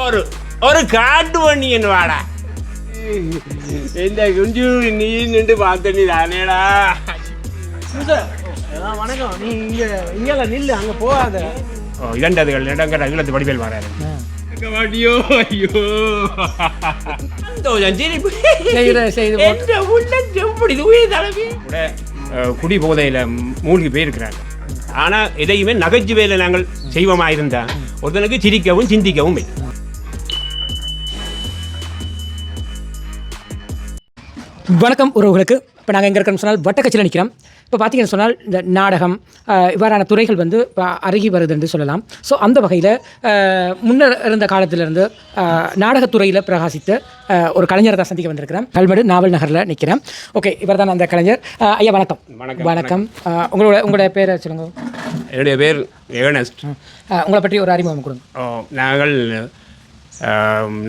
ஒரு ஒரு காட்டு பண்ணியன் வாடா இந்த குஞ்சு நீ நின்று பார்த்த நீ தானேடா. வணக்கம். நீ இங்கே நில்லு, அங்கே போகாத. இரண்டதுகள் இடங்கிற ஈழத்து படிப்பேல் வராரு. ஐயோ ஐயோ குடி போதையில மூழ்கி போயிருக்கிறாங்க. ஆனா எதையுமே நகைச்சுவையில நாங்கள் செய்வமா இருந்தா ஒருத்தனுக்கு சிரிக்கவும் சிந்திக்கவும். வணக்கம் உறவுகளுக்கு. இப்போ நாங்கள் எங்கே இருக்கோம்னு சொன்னால் வட்டக்கச்சியில் நிற்கிறோம். இப்போ பார்த்தீங்கன்னு சொன்னால் இந்த நாடகம் இவ்வாறான துறைகள் வந்து இப்போ அருகி வருது என்று சொல்லலாம். ஸோ அந்த வகையில் முன்னர் இருந்த காலத்திலிருந்து நாடகத்துறையில் பிரகாசித்த ஒரு கலைஞரை தான் சந்திக்க வந்திருக்கிறேன். கல்மடு நாவல் நகரில் நிற்கிறேன். ஓகே, இவர் தான் அந்த கலைஞர். ஐயா வணக்கம். வணக்கம். உங்களோட பேரை சொல்லுங்கள். என்னுடைய பேர் ஏர்னஸ்ட். உங்களை பற்றி ஒரு அறிமுகம் கொடுங்க. நாங்கள்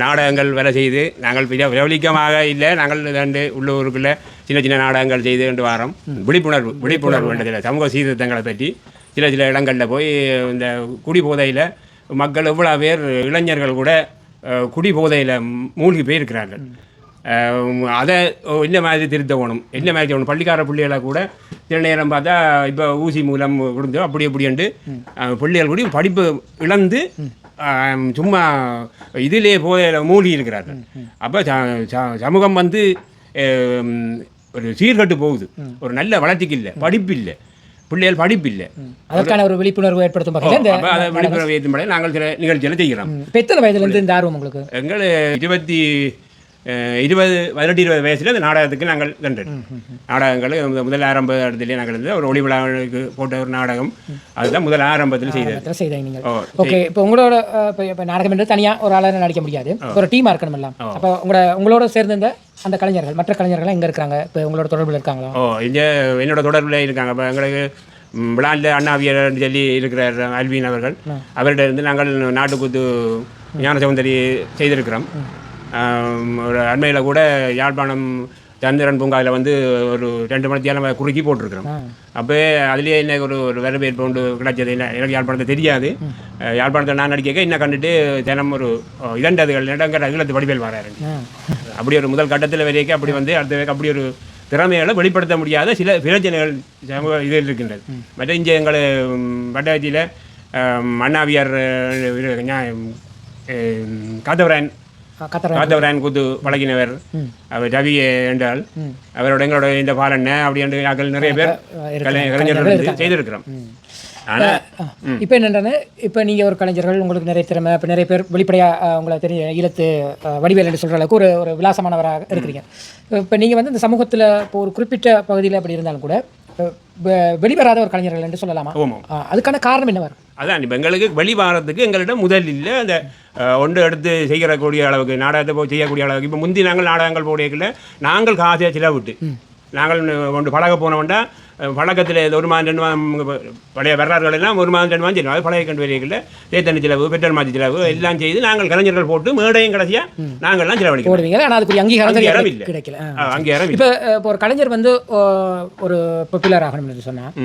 நாடகங்கள் வேலை செய்து நாங்கள் பிரபலிக்கமாக இல்லை, நாங்கள் ரெண்டு உள்ளூருக்குள்ளே சின்ன சின்ன நாடகங்கள் செய்து கொண்டு வாரோம். விழிப்புணர்வு வேண்டதில்லை. சமூக சீர்திருத்தங்களை பற்றி சில இடங்களில் போய் இந்த குடி போதையில் மக்கள் எவ்வளோ பேர் இளைஞர்கள் கூட குடி போதையில் மூழ்கி போயிருக்கிறார்கள். அதை என்ன மாதிரி திருத்தணும், என்ன மாதிரி செய்யணும். பள்ளிக்கார பிள்ளைகளை கூட சில நேரம் பார்த்தா இப்போ ஊசி மூலம் கொடுத்து அப்படி எப்படின்ட்டு பிள்ளைகள் கூட படிப்பு இழந்து சும்மா இதிலே போதையில் மூழ்கி இருக்கிறார்கள். அப்போ சமூகம் வந்து ஒரு சீர்கட்டு போகுது. ஒரு நல்ல வளர்ச்சிக்கு இல்லை, படிப்பு இல்லை, பிள்ளைகள் படிப்பு இல்லை. அதற்கான ஒரு விழிப்புணர்வு ஏற்படுத்தும் வகையில் அதை விழிப்புணர்வு ஏற்படுத்த நாங்கள் சில நிகழ்ச்சிகளை செய்கிறோம். எத்தனை வயதுலேருந்து இந்த ஆர்வம் உங்களுக்கு? எங்கள் 18-20 வயசில் இந்த நாடகத்துக்கு நாங்கள் சென்றோம். நாடகங்கள் முதல் ஆரம்ப இடத்துலேயே நாங்கள் இருந்து ஒரு ஒளி விழாவுக்கு போட்ட ஒரு நாடகம் அதுதான் முதல் ஆரம்பத்தில் செய்தேன் நீங்கள். ஓகே, இப்போ உங்களோட இப்போ நாடகம் என்று தனியாக ஒரு ஆளாக நடிக்க முடியாது, ஒரு டீமாக இருக்கணும் எல்லாம். அப்போ உங்களோட சேர்ந்த அந்த கலைஞர்கள், மற்ற கலைஞர்கள்லாம் எங்கே இருக்காங்க? இப்போ உங்களோட தொடர்பில் இருக்காங்களா? இங்கே என்னோட தொடர்பில் இருக்காங்க. இப்போ எங்களுக்கு விழாவில் அண்ணாவியர் சொல்லி இருக்கிறார் அல்வீன் அவர்கள். அவர்கிட்ட இருந்து நாங்கள் நாட்டுக்கூத்து ஞான சௌந்தரி செய்திருக்கிறோம். ஒரு அண்மையில் கூட யாழ்ப்பாணம் சந்திரன் பூங்காவில் வந்து ஒரு 2 மணி நேரம் குறுக்கி போட்டிருக்கிறோம். அப்போ அதுலேயே என்ன ஒரு வரவேற்பு கொண்டு கிடைச்சது. இல்லை, எனக்கு யாழ்ப்பாணத்தை தெரியாது. யாழ்ப்பாணத்தை நான் நடிக்க என்ன கண்டுட்டு தினம் ஒரு இடங்கிற ஈழத்து படிப்பேல் வராரு. அப்படி ஒரு முதல் கட்டத்தில் வரைக்கும் அப்படி வந்து அடுத்த அப்படி ஒரு திறமைகளை வெளிப்படுத்த முடியாத சில பிரச்சனைகள் சமூக இதில் இருக்கின்றது. மற்ற இங்கே எங்கள் வட்டவத்தியில் அண்ணாவியார் காத்தவரான் கூத்து பழகினவர் அவர் ரவி என்றால் அவரோட எங்களோட இந்த பாலண்ண அப்படி என்று நாங்கள் நிறைய பேர் கலைஞர்கள் செய்திருக்கிறோம். ஆனால் இப்போ என்னென்ன, இப்போ நீங்கள் ஒரு கலைஞர்கள், உங்களுக்கு நிறைய திறமை, இப்போ நிறைய பேர் வெளிப்படையாக உங்களை தெரிய ஈழத்து வடிவேல் என்று சொல்கிற அளவுக்கு ஒரு விலாசமானவராக இருக்கிறீங்க. இப்போ நீங்கள் வந்து இந்த சமூகத்தில் இப்போ ஒரு குறிப்பிட்ட பகுதியில் அப்படி இருந்தாலும் கூட வெளிவராத ஒரு கலைஞர்கள் என்று சொல்லலாமா? அதுக்கான காரணம் என்ன வரும்? அதான் இப்போ எங்களுக்கு வெளிவாரத்துக்கு எங்களிடம் முதல் இல்லை. அந்த ஒன்று எடுத்து செய்யக்கூடிய அளவுக்கு நாடகத்தை போய் செய்யக்கூடிய அளவுக்கு இப்போ முந்தி நாங்கள் நாடகங்கள் போடையில நாங்கள் காசையாக சிலவிட்டு நாங்கள் கொண்டு பழக போனோம்னா பழக்கத்தில் 1 மாதம் 2 மாதம் பழைய வரலாறுகள் எல்லாம் 1 மாதம் 2 மாதம் செய்யணும். அது பழைய கண்டு வரையில் தேத்தண்ணி செலவு, பெட்ரோல் மாற்றி செலவு எல்லாம் செய்து நாங்கள் கலைஞர்கள் போட்டு மேடையும் கடைசியாக நாங்கள்லாம் செலவழிக்கிறோம். ஆனால் அதுக்கு அங்கீகாரம் கிடைக்கல. அங்கீகாரம் இப்போ ஒரு கலைஞர் வந்து ஒரு பாப்புலர் ஆகணும்னு சொன்னால்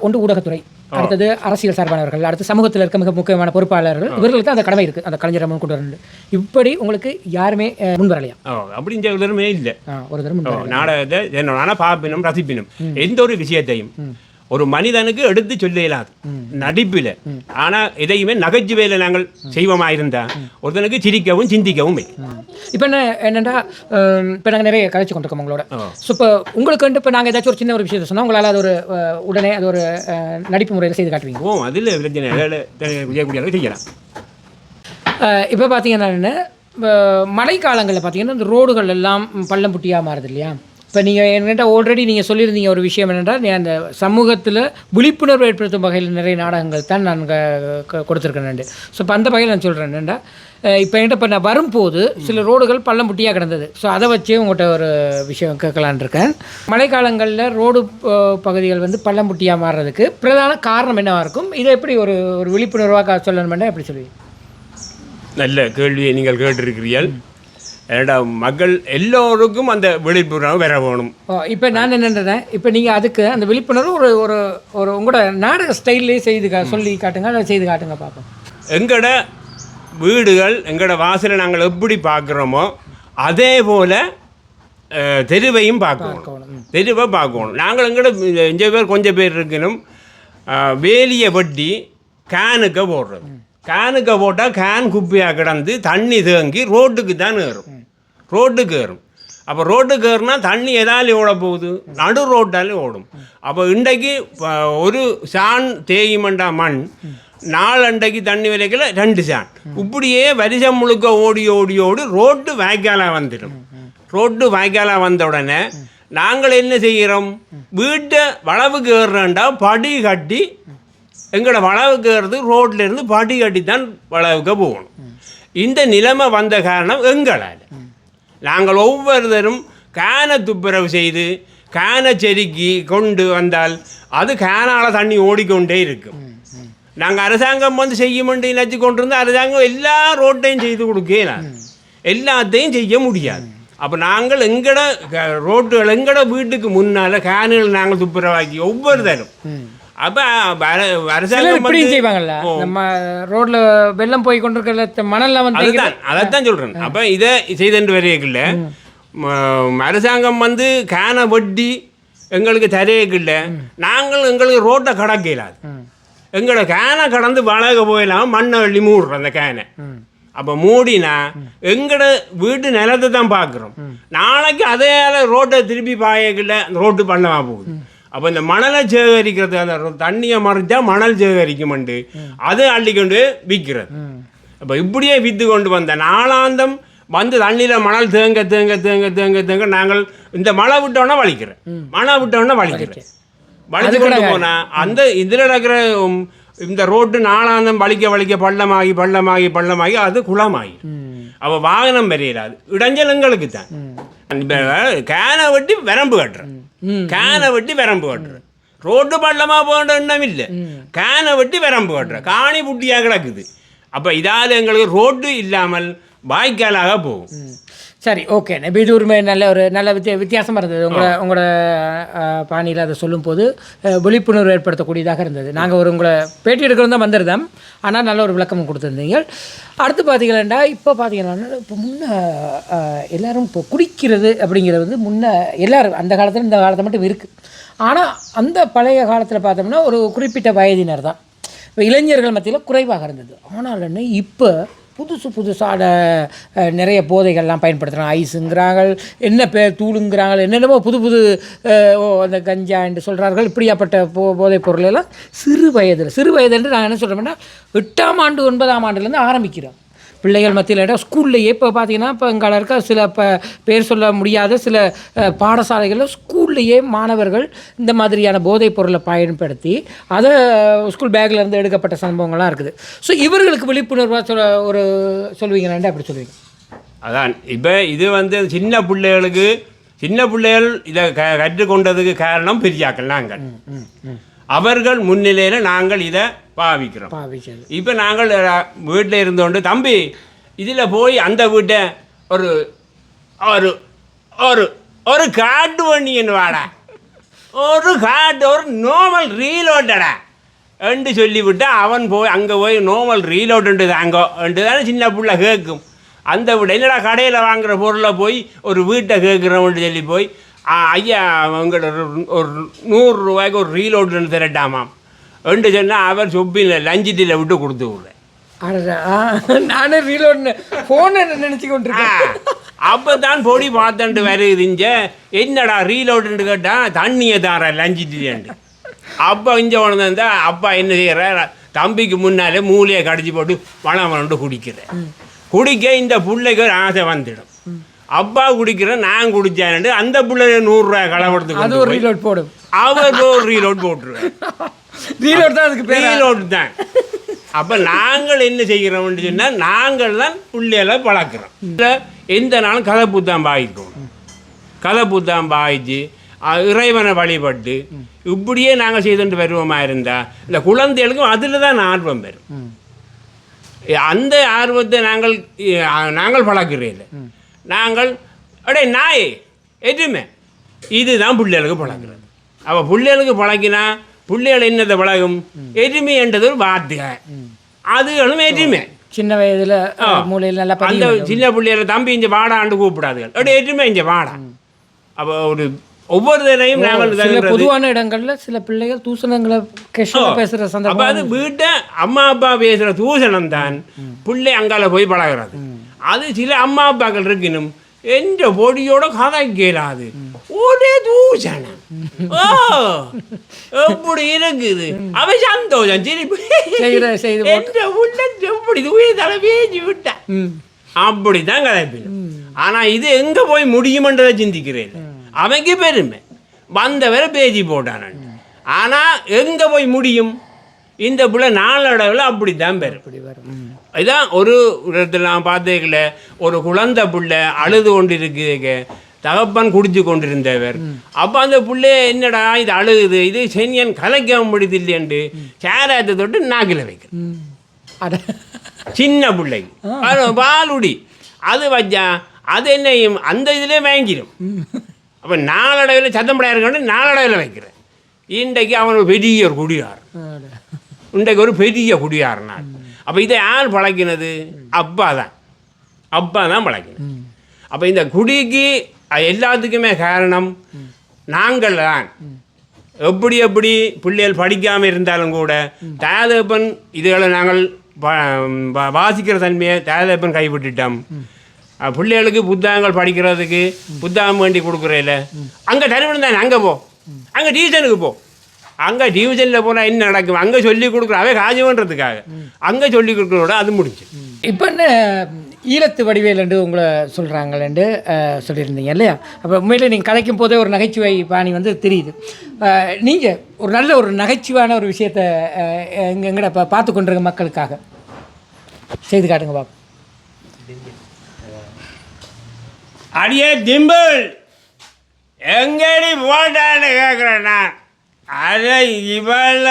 ஒன்று ஊடகத்துறை, அடுத்தது அரசியல் சார்பானவர்கள், அடுத்து சமூகத்தில் இருக்க மிக முக்கியமான பொறுப்பாளர்கள், இவர்களுக்கு அந்த கடமை இருக்குது, அந்த கலைஞரை முன் கொண்டு வரணும். இப்படி உங்களுக்கு யாருமே முன் வரலையா? அப்படின்ற தருமே இல்லை. ஒரு தரம் நாடகத்தை ஆனால் பார்ப்பினும் ரசிப்பினும் எந்த ஒரு விஷயத்தையும் ஒரு மனிதனுக்கு எடுத்து சொல்ல இயலாது நடிப்பில். ஆனால் எதையுமே நகைச்சுவையில் நாங்கள் செய்வமா இருந்தா ஒருத்தனுக்கு சிரிக்கவும் சிந்திக்கவும். இப்போ என்னென்னா இப்போ நாங்கள் நிறைய கதைச்சு கொண்டிருக்கோம் உங்களோட. ஸோ இப்போ உங்களுக்கு வந்து இப்போ நாங்கள் ஏதாச்சும் ஒரு சின்ன ஒரு விஷயத்தை சொன்னால் உங்களால் அது ஒரு உடனே அது ஒரு நடிப்பு முறையில் செய்து காட்டுவீங்க. அதில் பிரச்சனை செய்யக்கூடிய செய்யலாம். இப்போ பார்த்தீங்கன்னா மழை காலங்களில் பார்த்தீங்கன்னா இந்த ரோடுகள் எல்லாம் பள்ளம் புட்டியாக மாறுது இல்லையா? இப்போ நீங்கள் என்கிட்ட ஆல்ரெடி நீங்கள் சொல்லியிருந்தீங்க ஒரு விஷயம் என்னென்றால், நீ அந்த சமூகத்தில் விழிப்புணர்வு ஏற்படுத்தும் வகையில் நிறைய நாடகங்கள் தான் நான் கொடுத்துருக்கேன். ஸோ இப்போ அந்த வகையில் நான் சொல்கிறேன் என்னென்னா, இப்போ என்கிட்ட இப்போ நான் வரும்போது சில ரோடுகள் பள்ளம் புட்டியாக கிடந்தது. ஸோ அதை வச்சு உங்கள்கிட்ட ஒரு விஷயம் கேட்கலான் இருக்கேன். மழைக்காலங்களில் ரோடு பகுதிகள் வந்து பள்ளம் புட்டியாக மாறுறதுக்கு பிரதான காரணம் என்னவாக இருக்கும்? இதை எப்படி ஒரு விழிப்புணர்வாக சொல்லணுமென்னா எப்படி சொல்லுவீங்க? நல்ல கேள்வியை நீங்கள் கேட்டிருக்கிறீர்கள். என்னோட மக்கள் எல்லோருக்கும் அந்த விழிப்புணர்வு பெற வேணும். இப்போ நான் என்னன்றேன், இப்போ நீங்கள் அதுக்கு அந்த விழிப்புணர்வு ஒரு ஒரு ஒரு உங்களோட நாடக ஸ்டைல்லே சொல்லி காட்டுங்க, அதை செய்து காட்டுங்க பார்ப்போம். எங்களோட வீடுகள் எங்களோட வாசலை நாங்கள் எப்படி பார்க்குறோமோ அதே போல் தெருவையும் பார்க்கணும். தெருவை பார்க்கணும். நாங்கள் எங்களோட இங்கே பேர் கொஞ்சம் பேர் இருக்கணும் வேலியை வெட்டி கேனுக்க போடுறது. கேனுக்க போட்டால் கேன் குப்பையாக கிடந்து தண்ணி தேங்கி ரோட்டுக்கு தான் ஏறும். ரோட்டுக்கு ஏறும். அப்போ ரோட்டுக்கு ஏறுனா தண்ணி எதாலே ஓட போகுது? நடு ரோட்டாலே ஓடும். அப்போ இன்றைக்கு ஒரு சான் தேய்மண்டா மண் 4 அண்டைக்கு தண்ணி விலைக்கில் 2 சான் இப்படியே வருஷம் முழுக்க ஓடி ஓடி ஓடி ரோட்டு வாய்க்காலாக வந்துடும். ரோட்டு வாய்க்காலாக வந்த உடனே நாங்கள் என்ன செய்கிறோம்? வீட்டை வளவுக்கு ஏறுறேன்டா படி கட்டி எங்களோட வளவுக்கு ஏறுறது ரோட்லேருந்து படி கட்டி தான் வளவுக்கு போகணும். இந்த நிலைமை வந்த காரணம் எங்களால். நாங்கள் ஒவ்வொருத்தரும் கேனை துப்புரவு செய்து கேனை செருக்கி கொண்டு வந்தால் அது கேனால் தண்ணி ஓடிக்கொண்டே இருக்கும். நாங்கள் அரசாங்கம் வந்து செய்யுமென்று நினச்சி கொண்டு இருந்தால் அரசாங்கம் எல்லா ரோட்டையும் செய்து கொடுக்கலாம், எல்லாத்தையும் செய்ய முடியாது. அப்போ நாங்கள் எங்கட ரோட்டுகள் எங்கட வீட்டுக்கு முன்னால் கேனுகள் நாங்கள் துப்புரவாக்கி ஒவ்வொருத்தரும். அப்போ அரசாங்கம் செய்வாங்கல்ல, நம்ம ரோட்ல வெள்ளம் போய் கொண்டிருக்கிற மணல்லாம் வந்து அதைத்தான் சொல்கிறேன். அப்போ இதை செய்தென்று வரையக்குள்ள அரசாங்கம் வந்து கேனை வெட்டி எங்களுக்கு தரையக்குள்ள நாங்கள் எங்களுக்கு ரோட்டை கடக்க இயலாது. எங்களோட கேனை கடந்து வளக போயிடலாம், மண்ணை அள்ளி மூடுறோம் அந்த கேனை. அப்போ மூடினா எங்களோட வீட்டு நிலத்தை தான் பார்க்குறோம். நாளைக்கு அதே ரோட்டை திருப்பி பாயக்குள்ள ரோட்டு பண்ணமாக போகுது. அப்போ இந்த மணலை சேகரிக்கிறது, அந்த தண்ணியை மறைச்சா மணல் சேகரிக்குமெண்டு அதை அள்ளிக்கொண்டு விற்கிறது. அப்போ இப்படியே விற்று கொண்டு வந்த நாளாந்தம் வந்து தண்ணியில் மணல் தேங்க தேங்க தேங்க தேங்க தேங்க நாங்கள் இந்த மழை விட்டோன்னா வலிக்கிறேன், மழை விட்டோன்னா வலிக்கிறேன். வலித்து கொண்டு போனால் அந்த இதில் நடக்கிற இந்த ரோட்டு நாளாந்தம் வலிக்க வலிக்க பள்ளமாகி பள்ளமாகி பள்ளமாகி அது குளமாகி அப்போ வாகனம் பெரியலாது. இடைஞ்சல் எங்களுக்கு தான். இப்போ கேனை வெட்டி வரம்பு கட்டுறேன், கேனை வெட்டி வரம்பு கட்டுறேன். ரோட்டு பள்ளமாக போகிற எண்ணம் இல்லை, கேனை வெட்டி வரம்பு கட்டுறேன். காணி புட்டியாக கிடக்குது. அப்போ இதால் எங்களுக்கு ரோட்டு இல்லாமல் வாய்க்காலாக போகும். சரி, ஓகே. இப்போ இது ஒரு நல்ல வித்தியாசமாக இருந்தது. உங்களோட பாணியில் அதை சொல்லும்போது விழிப்புணர்வு ஏற்படுத்தக்கூடியதாக இருந்தது. நாங்கள் உங்களை பேட்டி எடுக்கிறது தான் வந்திருந்தோம், ஆனால் நல்ல ஒரு விளக்கமும் கொடுத்துருந்தீங்க. அடுத்து பார்த்தீங்கன்னா இப்போ பார்த்தீங்கன்னா இப்போ முன்னே எல்லோரும் இப்போ குடிக்கிறது அப்படிங்கிறது வந்து முன்னே எல்லோரும் அந்த காலத்தில் இந்த காலத்தில் மட்டும் இருக்குது. ஆனால் அந்த பழைய காலத்தில் பார்த்தோம்னா ஒரு குறிப்பிட்ட வயதினர் தான், இப்போ இளைஞர்கள் மத்தியில் குறைவாக இருந்தது. ஆனால் இப்போ புதுசான நிறைய போதைகள்லாம் பயன்படுத்துகிறாங்க. ஐஸுங்கிறாங்க, என்ன பேர் தூளுங்கிறாங்க, என்னென்னமோ புது அந்த கஞ்சா என்று சொல்கிறார்கள். இப்படியாப்பட்ட போதைப் பொருளெல்லாம் சிறு வயது என்று நான் என்ன சொல்கிறேன்னா 8ஆம் ஆண்டு 9ஆம் ஆண்டுலேருந்து ஆரம்பிக்கிறோம் பிள்ளைகள் மத்தியில். ஸ்கூல்லையே இப்போ பார்த்தீங்கன்னா இப்போ எங்களை இருக்க சில பேர் சொல்ல முடியாத சில பாடசாலைகளில் ஸ்கூல்லையே மாணவர்கள் இந்த மாதிரியான போதைப் பொருளை பயன்படுத்தி அதை ஸ்கூல் பேக்லேருந்து எடுக்கப்பட்ட சம்பவங்கள்லாம் இருக்குது. ஸோ இவர்களுக்கு விழிப்புணர்வாக சொல்லுவீங்களாண்டா அப்படி சொல்லுவீங்க? அதான் இப்போ இது வந்து சின்ன பிள்ளைகள் இதை கற்றுக்கொண்டதுக்கு காரணம் பெரியாக்கள் நாங்கள். அவர்கள் முன்னிலையில் நாங்கள் இதை பாவிக்கிறோம். இப்போ நாங்கள் வீட்டில் இருந்தோண்டு தம்பி இதில் போய் அந்த வீட்டை ஒரு ஒரு ஒரு ஒரு காட்டு வண்டின்னு வாடா, ஒரு நார்மல் ரீலோட்டடா என்று சொல்லிவிட்டு அவன் போய் அங்கே போய் நார்மல் ரீலோட்டு தாங்கோ என்று தானே சின்ன பிள்ளை கேட்கும். அந்த வீட்டை என்னடா கடையில் வாங்குகிற பொருளை போய் ஒரு வீட்டை கேட்குறோம்னு சொல்லி போய் ஐயா உங்களோட ஒரு 100 ரூபாய்க்கு ஒரு ரீலோடு திரட்டாமாம் என்று சொன்னால் அவர் சொப்பில் லஞ்சிட்டில் விட்டு கொடுத்து விடுறேன். நானே ரீலோடு ஃபோனை நினச்சி கொண்டிருக்கேன். அப்போ தான் பொடி பார்த்துட்டு வருதுங்க, என்னடா ரீலோடுன்னு கேட்டால் தண்ணியை தார லஞ்சிட்டிலேண்டு. அப்போ இங்கே உணர்ந்து இருந்தால் அப்பா என்ன செய்கிற தம்பிக்கு முன்னாலே மூலையை கடிச்சு போட்டு வளம் குடிக்க இந்த பிள்ளைக்கு ஒரு ஆசை வந்துடும். அப்பா குடிக்கிறேன் நான் குடித்தேன், அந்த பிள்ளை 100 ரூபாய் களவெடுத்து அது ஒரு ரீலோட் போடும், அவர் ஒரு ரீலோட் போட்டுருவேன். ரீலோட் தான் அதுக்கு ரீலோட் தான். அப்போ நாங்கள் என்ன செய்கிறோம்னு சொன்னால் நாங்கள் தான் பிள்ளைகளை பழக்கிறோம். எந்த நாளும் கதை புத்தகம் பாய்க்கணும், கதை புத்தகம் பாய்ச்சி இறைவனை வழிபட்டு இப்படியே நாங்கள் செய்துட்டு வருவோமா இருந்தால் இந்த குழந்தைகளுக்கும் அதில் தான் ஆர்வம் வரும். அந்த ஆர்வத்தை நாங்கள் பழக்கிறதில்லை. நாங்கள் அடே நாயே எதுவுமே இதுதான் பிள்ளைகளுக்கு பழகிறது. அப்போ பிள்ளைகளுக்கு பழக்கினா பிள்ளைகள் என்னத்தை பழகும்? எதுமை என்றது ஒரு வார்த்தை, அதுகளும் எதுவுமே சின்ன வயதில் மூலையில் நல்லா அந்த சின்ன பிள்ளைகளை தம்பி இங்கே வாடாண்டு கூப்பிடாதுகள், அப்படியே எதுவுமே இங்கே வாடா. அப்போ ஒரு ஒவ்வொரு தரையும் நாங்கள் பொதுவான இடங்களில் சில பிள்ளைகள் தூசணங்களை பேசுகிற சந்தர்ப்பம். அப்போ அது வீட்டை அம்மா அப்பா பேசுகிற தூசணம் தான் பிள்ளை அங்கால போய் பழகிறது. அது சில அம்மா அப்பாக்கள் இருக்கணும் எந்த பொடியோட கதை கேளாது, ஒரே தூசணம். ஓ எப்படி இருக்குது அவன் சந்தோஷம் சிரிப்பு எப்படி தூயத்தால பேசி விட்டா அப்படித்தான் கதைப்பினும். ஆனால் இது எங்கே போய் முடியுமென்றதை சிந்திக்கிறேன். அவனுக்கு பெருமை வந்தவரை பேசி போட்டான். ஆனால் எங்கே போய் முடியும்? இந்த பிள்ளை நாளடைவில் அப்படித்தான் பெறும். இதான் ஒரு இடத்துல நான் பார்த்தேக்கல, ஒரு குழந்தை பிள்ளை அழுது கொண்டு இருக்குது, தகப்பன் குடிச்சு கொண்டிருந்தவர். அப்போ அந்த பிள்ளைய என்னடா இது அழுகுது, இது சென்னியன் கலைக்க முடியுது இல்லையண்டு சேரத்தை தொட்டு நாக்கில் வைக்கிறேன். சின்ன பிள்ளைக்கு பாலுடி அது வச்சா அது என்னையும் அந்த இதிலே வாங்கிடும். அப்போ நாளடைவில் சத்தம்படையாக இருக்கணும், நாளடைவில் வைக்கிறேன். இன்றைக்கு அவன் ஒரு பெரிய ஒரு குடியார், இன்றைக்கு ஒரு பெரிய குடியார்னார். அப்போ இதை யார் பழக்கினது? அப்பா தான் பழக்கினது. அப்போ இந்த குடிக்கு எல்லாத்துக்குமே காரணம் நாங்கள் தான். எப்படி பிள்ளைகள் படிக்காமல் இருந்தாலும் கூட தாயதப்பன் இதுகளை நாங்கள் வாசிக்கிற தன்மையை தாயதப்பன் கைவிட்டுட்டோம். பிள்ளைகளுக்கு புத்தகங்கள் படிக்கிறதுக்கு புத்தகம் வேண்டி கொடுக்குறதில்ல. அங்கே தருவன் தானே, அங்கே போ, அங்கே டியூஷனுக்கு போ. அங்கே டிவிஷனில் போனால் என்ன நடக்கும்? அங்கே சொல்லி கொடுக்குற அவை காஜுன்றதுக்காக அங்கே சொல்லி கொடுக்குறோட அது முடிஞ்சு. இப்போ என்ன ஈழத்து வடிவேலண்டு உங்களை சொல்கிறாங்களேண்டு சொல்லியிருந்தீங்க இல்லையா? அப்போ உண்மையிலே நீங்கள் கதைக்கும் போதே ஒரு நகைச்சுவை பாணி வந்து தெரியுது. நீங்கள் ஒரு நல்ல ஒரு நகைச்சுவான ஒரு விஷயத்தை எங்கட இப்போ பார்த்து கொண்டிருக்க மக்களுக்காக செய்து காட்டுங்க பாப்பா. அடியே திம்பிள் எங்கடி போட்டான்னு கேட்குறேன் நான். அதை இவள்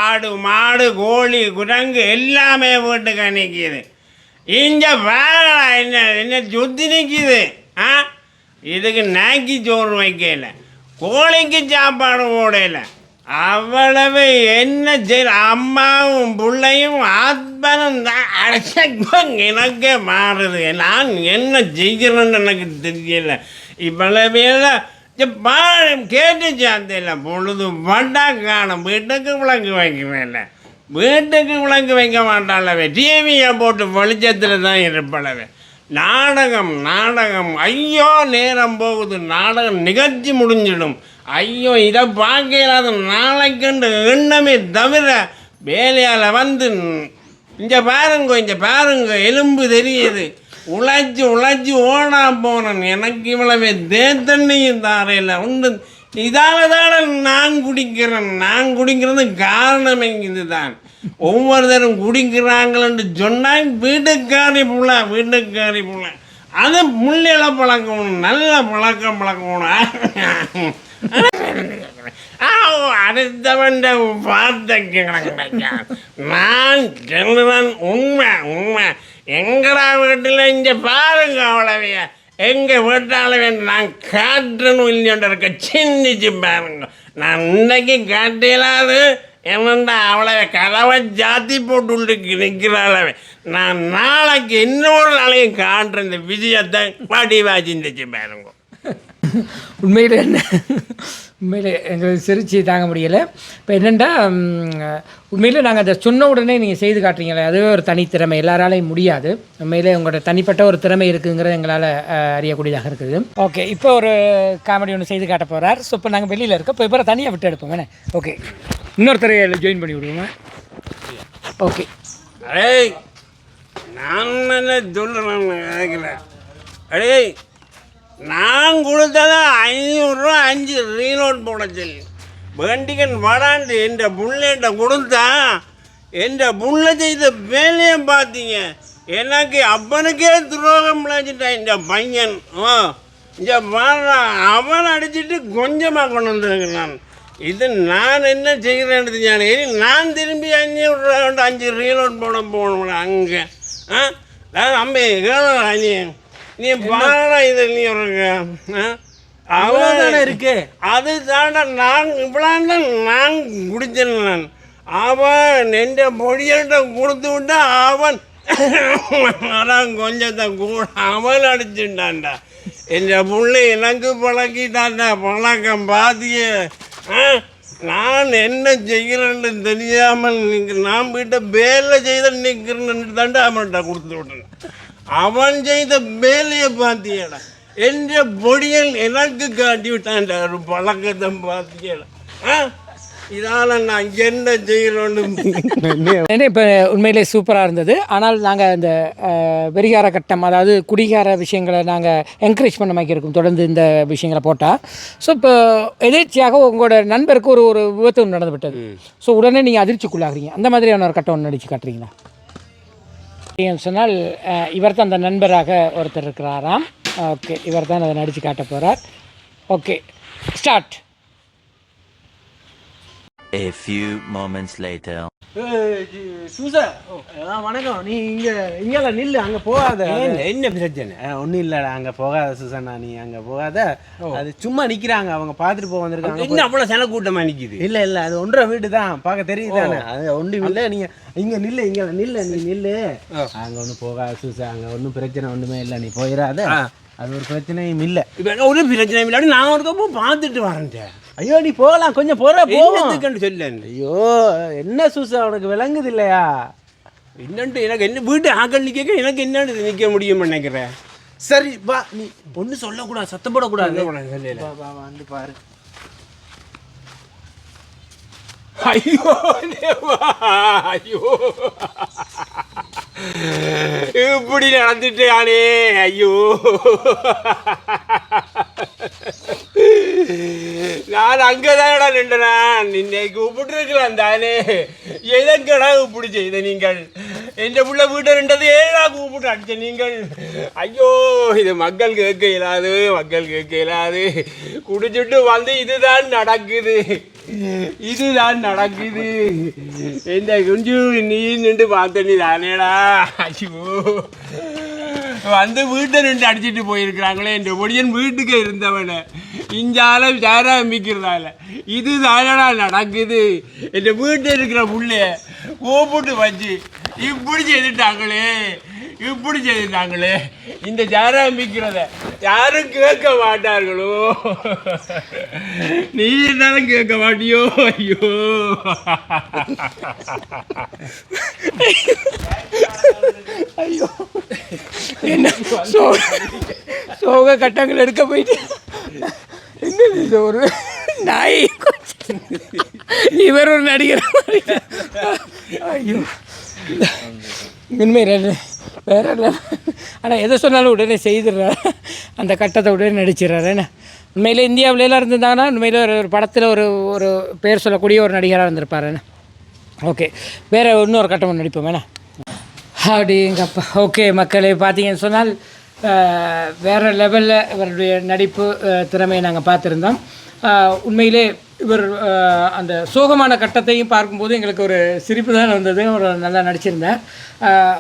ஆடு மாடு கோழி குரங்கு எல்லாமே வீட்டுக்கு நிற்கிது. இங்கே வேலை என்ன சுற்றி நிற்கிது. இதுக்கு நாக்கி சோறு வைக்கல, கோழிக்கு சாப்பாடு போடல, அவ்வளவு என்ன செய்ய அம்மாவும் பிள்ளையும் ஆத்மனும் தான் எனக்கே மாறுது. நான் என்ன செய்கிறேன்னு எனக்கு தெரியல. இவ்வளவு கேட்டுச்சு அந்த இல்லை பொழுது வண்டா காணும். வீட்டுக்கு விளக்கு வைக்கிறேன்ல, வீட்டுக்கு விளக்கு வைக்க மாட்டாளவே, டிவியை போட்டு வெளிச்சத்தில் தான் இருப்பளவே. நாடகம் ஐயோ நேரம் போகுது, நாடகம் நிகழ்ச்சி முடிஞ்சிடும், ஐயோ இதை பார்க்கலாத நாளைக்குண்டு எண்ணமே தவிர வேலையால் வந்து இங்கே பாருங்க எலும்பு தெரியுது, உழைச்சி ஓடா போனேன். எனக்கு இவ்வளவே தேத்தண்ணியும் தாரையில் உண்டு. இதால் தானே நான் குடிக்கிறது காரணம் இது தான். ஒவ்வொருத்தரும் குடிக்கிறாங்களன்னு சொன்னால் வீட்டுக்காரி புள்ள அது முள்ளில பழக்கணும், நல்ல பழக்கணும். அடுத்தவன் பார்த்த நான் சொல்லுதான் உண்மை. எங்கடா வீட்டில் இங்கே பாருங்க அவ்வளவையா, எங்கள் வீட்டாளவே நான் காட்டணும் இல்லையோட இருக்க சின்னிச்சு பாருங்க. நான் இன்னைக்கு காட்டிலாது என்னண்டா அவ்வளவே கதவை ஜாத்தி போட்டு நிற்கிறாளவே. நான் நாளைக்கு இன்னொரு நாளைக்கு காட்டுற இந்த விஷயத்தை வடிவா சிந்திச்சு பாருங்க. உண்மையில் எங்களுக்கு சிரிச்சு தாங்க முடியலை. இப்போ என்னென்னா உண்மையில் நாங்கள் அதை சொன்ன உடனே நீங்கள் செய்து காட்டுறீங்களே, அதுவே ஒரு தனித்திறமை, எல்லாராலையும் முடியாது. உண்மையிலே உங்களோட தனிப்பட்ட ஒரு திறமை இருக்குங்கிறது எங்களால் அறியக்கூடியதாக இருக்குது. ஓகே, இப்போ ஒரு காமெடி ஒன்று செய்து காட்ட போகிறார். ஸோ இப்போ நாங்கள் வெளியில் இருக்கோம், இப்போ தனியாக விட்டு எடுப்போம் வேணே. ஓகே, இன்னொருத்தரை ஜாயின் பண்ணி விடுவோங்க. ஓகே, அடே நான் என்ன சொல்கிறேன், அடே நான் கொடுத்ததா 500 ரூபா 5 ரீலோட் போட சொல்லி வேண்டிகன் வராண்டு என் புள்ளைகிட்ட கொடுத்தா என் புள்ள செய்த வேலையை பார்த்தீங்க. எனக்கு அப்பனுக்கே துரோகம் விளைச்சிட்டான் இந்த பையன். இங்கே வர அவன் அடிச்சுட்டு கொஞ்சமாக கொண்டு வந்துருக்கிறான். இது நான் என்ன செய்கிறேன்னு நான் திரும்பி 500 ரூபா 5 ரீலோட் போட போகணும் அங்கே. அம்பி நீ பாடா இது நீ அவன் இருக்கு அது தாண்டா நான் இவ்வளோ நான் குடிச்சேன் நான் அவன் எந்த பொடியிட்ட கொடுத்து விட்டா அவன் அதான் கொஞ்சத்தை கூட அவன் அடிச்சுட்டான்டா என் புள்ளை எனக்கு பழக்கிட்டான்டா பழக்கம் பாத்திய நான் என்ன செய்கிறேன்னு தெரியாமல் நான் வீட்டை வேலை செய்த நிற்கிறேன்னு தாண்டா அவன்கிட்ட கொடுத்து விட்டேன் அவன் செய்த வேலையை பார்த்தியடா என் பொடியல் எனக்கு காட்டி விட்டான்டா ஒரு பழக்கத்தை பார்த்தியடா இதால் நான் என்ன செய்கிறோன்னு இப்போ உண்மையிலே சூப்பராக இருந்தது. ஆனால் நாங்கள் இந்த வெறிகார கட்டம், அதாவது குடிகார விஷயங்களை நாங்கள் என்கரேஜ் பண்ண மாதிரி இருக்கும் தொடர்ந்து இந்த விஷயங்களை போட்டால். ஸோ இப்போ எதேச்சியாக உங்களோட நண்பருக்கு ஒரு விபத்து ஒன்று நடந்து விட்டது. ஸோ உடனே நீங்கள் அதிர்ச்சிக்குள்ளாகிறீங்க. அந்த மாதிரியான ஒரு கட்டம் ஒன்று நடிச்சு காட்டுறீங்களா? சொன்னால் இவர் தான் அந்த நண்பராக ஒருத்தர் இருக்கிறாராம். ஓகே, இவர் தான் அதை நடித்து காட்ட போகிறார். Okay, start. A few moments later. Susa வணக்கம். நீ இங்கே நில்லு, அங்கே போகாத. என்ன பிரச்சனை? ஒன்றும் இல்லைடா, அங்கே போகாத சூசனா, நீ அங்கே போகாத. அது சும்மா நிற்கிறாங்க, அவங்க பார்த்துட்டு போக வந்திருக்காங்க. இன்னும் அவ்வளோ சென கூட்டமாக நிற்கிது. இல்லை இல்லை, அது ஒன்றரை வீடு தான், பார்க்க தெரியுதானே. அது ஒன்றும் இல்லை, நீங்கள் இங்கே நில்லு, இங்கே நில்லு, நீ நில்லு. அங்கே ஒன்றும் போகாத சூசா, அங்கே ஒன்றும் பிரச்சனை ஒன்றுமே இல்லை, நீ போயிடாத. அது ஒரு பிரச்சனையும் இல்லை. இப்போ ஒரு பிரச்சனையும் இல்லாட்டி நான் ஒரு கப்போ பார்த்துட்டு வரேன். ஐயோ நீ போகலாம், கொஞ்சம் போகிறேன் சொல்ல. ஐயோ என்ன சூசா உனக்கு விளங்குது இல்லையா? என்னன்ட்டு எனக்கு என்ன வீட்டு ஆக்கள் நிற்க எனக்கு என்னன்னு நிற்க முடியும்னு நினைக்கிறேன். சரி வா, நீ ஒன்றும் சொல்லக்கூடாது, சத்தம் போடக்கூடாது. வந்து பாரு. ஐயோ ஐயோ இப்படி நடந்துட்டானே. ஐயோ நான் அங்கதான்டா நின்றேன். இன்னைக்கு கூப்பிட்டுருக்கலாம் தானே. எதங்கடா இப்படி செய்த நீங்கள்? எந்த புள்ள வீட்டை நின்றது ஏடா கூப்பிட்டு அடிச்ச நீங்கள்? ஐயோ இது மக்கள் கேட்க இயலாது, மக்கள் கேட்க இயலாது. குடிச்சிட்டு வந்து இதுதான் நடக்குது, இதுதான் நடக்குது. இந்த குஞ்சு நீ நின்று பார்த்த நீ தானேடா. ஐயோ வந்து வீட்டை நின்று அடிச்சுட்டு போயிருக்கிறாங்களே. இந்த பொடியன் வீட்டுக்கு இருந்தவனை இஞ்சால சேர ஆரம்பிக்கிறதால இது தானடா நடக்குது. இந்த வீட்டில் இருக்கிற புள்ளைய கூப்பிட்டு வச்சு இப்படி செய்துட்டாங்களே, இப்படி செய்துட்டாங்களே. இந்த சேர ஆரம்பிக்கிறத யாரும் கேட்க மாட்டார்களோ. நீ என்னாலும் கேட்க மாட்டியோ. ஐயோ ஐயோ என்ன சோக கட்டங்கள் எடுக்க போயிட்டு என்ன ஒரு நாய் இவர் ஒரு நடிகர். ஐயோ உண்மை வேற இல்லை. ஆனால் எதை சொன்னாலும் உடனே செய்துடுறாரு, அந்த கட்டத்தை உடனே நடிச்சிடறாரு. என்ன உண்மையில் இந்தியாவிலலாம் இருந்திருந்தாங்கன்னா உண்மையில் ஒரு படத்தில் ஒரு பேர் சொல்லக்கூடிய ஒரு நடிகராக இருந்திருப்பார். என்ன ஓகே, வேறு இன்னொரு கட்டம் நடிப்போம் வேணா அப்படிங்கப்பா. ஓகே மக்களே, பார்த்தீங்கன்னு சொன்னால் வேறு லெவலில் இவருடைய நடிப்பு திறமையை நாங்கள் பார்த்துருந்தோம். உண்மையிலே இவர் அந்த சோகமான கட்டத்தையும் பார்க்கும்போது எங்களுக்கு ஒரு சிரிப்பு தான் வந்தது. ஒரு நல்லா நடிச்சிருந்தேன்.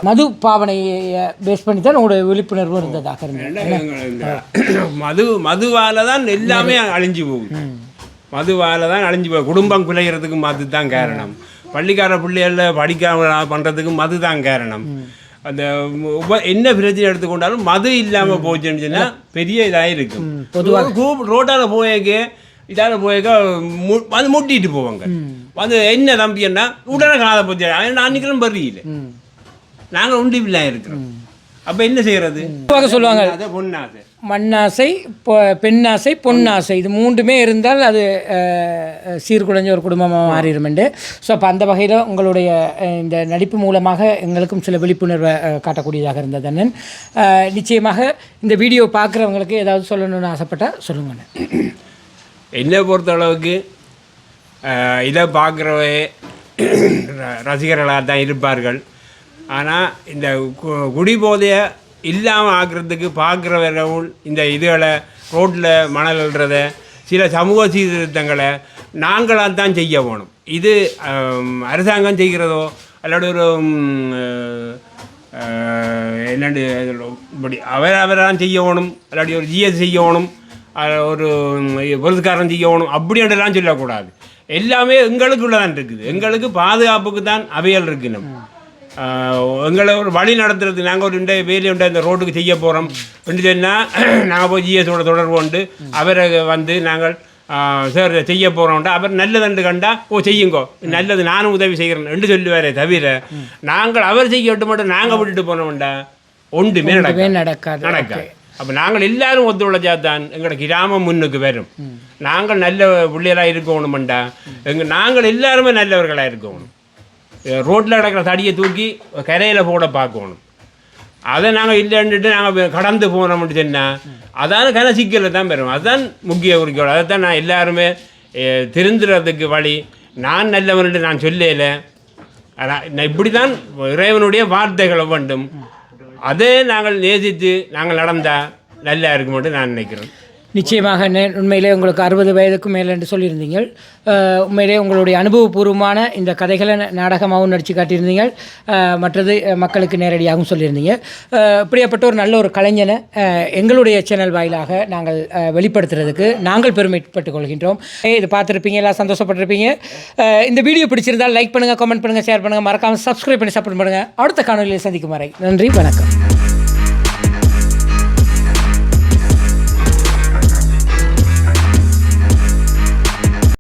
மது பாவனையை பேஸ் பண்ணி தான் உங்களோட விழிப்புணர்வு இருந்ததாக இருந்தது. மதுவால் தான் எல்லாமே அழிஞ்சு போகுது. மதுவால் தான் அழிஞ்சு போகுது. குடும்பம் குலைகிறதுக்கு மது தான் காரணம். பள்ளிக்கார பிள்ளைகளில் படிக்காம பண்ணுறதுக்கு மது தான் காரணம். அந்த என்ன பிரச்சனை எடுத்துக்கொண்டாலும் மது இல்லாமல் போச்சுன்னு சொன்னால் பெரிய இதாக இருக்கும். பொதுவாக ரோட்டால் போயக்க இதால் போயக்க வந்து முட்டிட்டு போவாங்க. வந்து என்ன தம்பின்னா உடனே காதை போச்சு நான் நிற்கிறேன் பறியில நாங்கள் உண்டிப்பில்லாம் இருக்கிறோம். அப்போ என்ன செய்கிறது? சொல்லுவாங்க அதை பொன்னாசை, மண்ணாசை, பெண்ணாசை, பொன்னாசை, இது மூன்றுமே இருந்தால் அது சீர்குலைஞ்ச ஒரு குடும்பமாக மாறிடுமெண்டு. ஸோ அப்போ அந்த வகையில் உங்களுடைய இந்த நடிப்பு மூலமாக எங்களுக்கும் சில விழிப்புணர்வை காட்டக்கூடியதாக இருந்தது அண்ணன். நிச்சயமாக இந்த வீடியோ பார்க்குறவங்களுக்கு ஏதாவது சொல்லணும்னு ஆசைப்பட்டால் சொல்லுங்கண்ணே. என்னை பொறுத்தளவுக்கு இதை பார்க்குறவே ரசிகர்களாக தான் இருப்பார்கள். ஆனால் இந்த குடிபோதையை இல்லாமல் ஆக்குறதுக்கு பார்க்குறவர்கள் இந்த இதுகளை ரோட்டில் மணல் அள்ளுறத சில சமூக சீர்திருத்தங்களை நாங்களாக தான் செய்ய போகணும். இது அரசாங்கம் செய்கிறதோ அல்லது ஒரு என்னண்டு இப்படி அவரான் செய்யணும், இல்லாட்டி ஒரு ஜிஎஸ் செய்யணும், ஒரு பொருட்காரன் செய்யணும் அப்படின்றலாம் சொல்லக்கூடாது. எல்லாமே எங்களுக்குள்ளதான் இருக்குது. எங்களுக்கு பாதுகாப்புக்கு தான் அவையல் இருக்கணும். எங்களை ஒரு வழி நடத்துறது, நாங்கள் ஒரு வேலையை உண்டு இந்த ரோட்டுக்கு செய்ய போகிறோம் என்று சொன்னால் நாங்கள் போய் ஜிஎஸோட தொடர்பு கொண்டு அவரை வந்து நாங்கள் சார் செய்ய போகிறோம்டா அவர் நல்லதுண்டு கண்டா செய்யுங்கோ, நல்லது நானும் உதவி செய்கிறேன் என்று சொல்லுவாரே தவிர நாங்கள் அவர் செய்ய விட்டு மட்டும் நாங்கள் விட்டுட்டு போனோம்டா ஒன்றுமே நடக்காது. அப்போ நாங்கள் எல்லாரும் ஒத்துழைச்சா தான் எங்களோட கிராமம் முன்னுக்கு வரும். நாங்கள் நல்ல பிள்ளைகளாக இருக்கணுமெண்டா நாங்கள் எல்லாருமே நல்லவர்களாக இருக்கணும். ரோட்டில் கிடக்கிற தடியை தூக்கி கரையில் போட பார்க்கணும். அதை நாங்கள் இல்லைன்னுட்டு நாங்கள் கடந்து போனோம்னு சொன்னால் அதான சிக்கலில் தான் பெறும். அதுதான் முக்கிய குறிக்கோள். அதை தான் நான் எல்லாருமே திருந்துறதுக்கு வழி. நான் நல்லவன்ட்டு நான் சொல்லலை. ஆனால் இப்படி தான் இறைவனுடைய வார்த்தைகளை வேண்டும். அதே நாங்கள் நேசித்து நாங்கள் நடந்தால் நல்லா இருக்குமென்று நான் நினைக்கிறேன். நிச்சயமாக உண்மையிலே உங்களுக்கு 60 வயதுக்கும் மேலே என்று சொல்லியிருந்தீங்க. உண்மையிலே உங்களுடைய அனுபவபூர்வமான இந்த கதைகளை நாடகமாகவும் நடித்து காட்டியிருந்தீங்க. மற்றது மக்களுக்கு நேரடியாகவும் சொல்லியிருந்தீங்க. இப்படியாப்பட்ட ஒரு நல்ல ஒரு கலைஞனை எங்களுடைய சேனல் வாயிலாக நாங்கள் வெளிப்படுத்துறதுக்கு நாங்கள் பெருமைப்பட்டுக் கொள்கின்றோம். இது பார்த்துருப்பீங்க, எல்லாம் சந்தோஷப்பட்டிருப்பீங்க. இந்த வீடியோ பிடிச்சிருந்தால் லைக் பண்ணுங்கள், கமெண்ட் பண்ணுங்கள், ஷேர் பண்ணுங்கள், மறக்காமல் சப்ஸ்கிரைப் பண்ணி சப்போர்ட் பண்ணுங்கள். அடுத்த காணொலியில் சந்திக்கும் வரை நன்றி, வணக்கம்.